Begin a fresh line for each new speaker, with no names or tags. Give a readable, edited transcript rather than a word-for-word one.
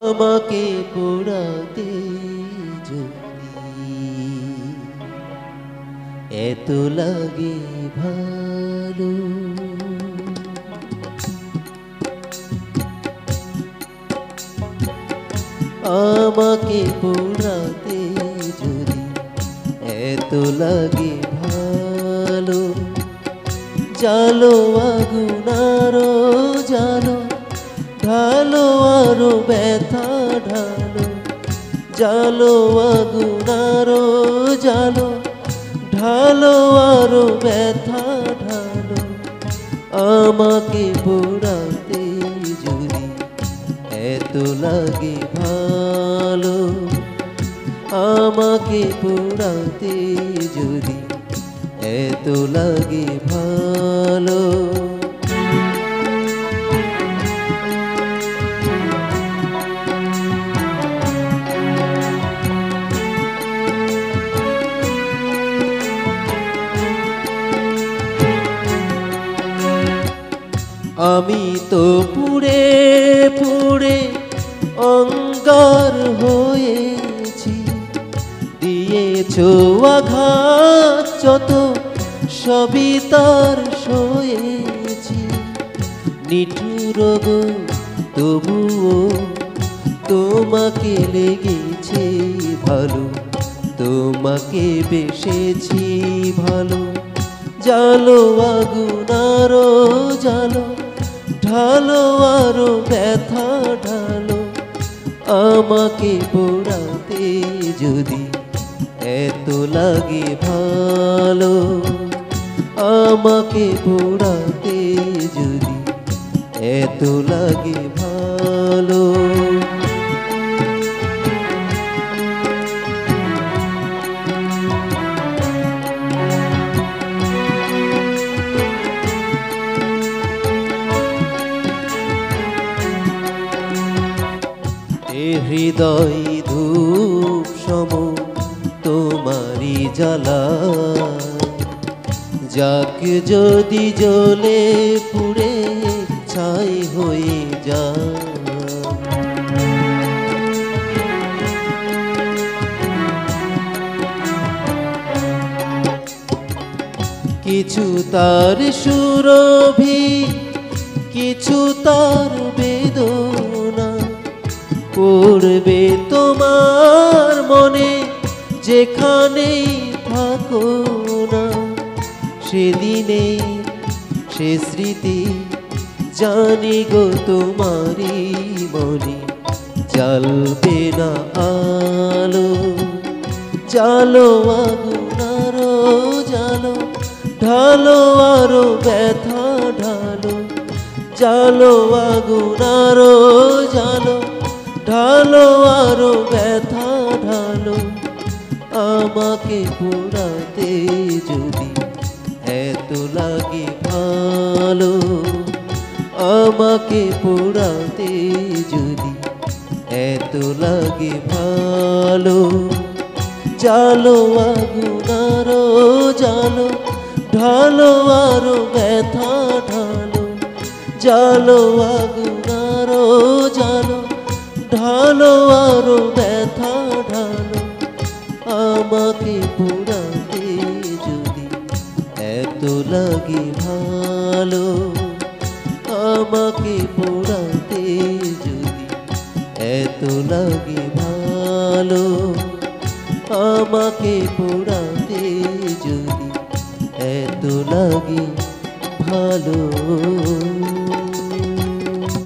আমাকে পোড়াতে যদি এত লাগে ভালো, আমাকে পোড়াতে যদি এত লাগে ভালো, জালো আগুন আরো জালো, ঢালো আরো ব্যথা ঢালো, জালো আগুন আরো জালো, ঢালো আরো ব্যথা ঢালো, আমাকে পোড়াতে যদি এত লাগে ভালো, আমাকে পোড়াতে যদি এত লাগে ভালো। আমি তো পুড়ে পুড়ে অঙ্গার হয়েছি, দিয়েছো আঘাত যত সবই তার সয়েছি, নিঠুর গো তবুও তোমাকে লেগেছে ভালো, তোমাকে বেসেছি ভালো, জালো আগুন আরো জালো, ঢালো আরো ব্যথা ঢালো, আমাকে পোড়াতে যদি এত লাগে ভালো, আমাকে পোড়াতে যদি এত লাগে ভালো। হৃদয় ধূপ সম তোমারি জ্বালা, যাক যদি জ্বলে পুড়ে ছাই হয়ে যায়, কিছু তার সুরভি কিছু তার বেদনা, পড়বে তোমার মনে যেখানেই থাকো না, সেদিনে সে স্মৃতি জানি গো তোমারই মনে, জ্বালবে না আলো, জালো আগুন আরো জালো, ঢালো আরো ব্যথা ঢালো, জালো আগুন আরো জালো, ঢালো আরো ব্যথা ঢালো, আমাকে পোড়াতে যদি এত লাগে ভালো, আমাকে পোড়াতে যদি এত লাগে ভালো, জালো আগুন আরো জালো, ঢালো আরো ব্যথা ঢালো, জালো আগুন আরো জালো, ঢালো আরো ব্যথা ঢালো, আমাকে পোড়াতে যদি এত লাগে ভালো, আমাকে পোড়াতে যদি এত লাগে ভালো, আমাকে পোড়াতে যদি এত লাগে ভালো।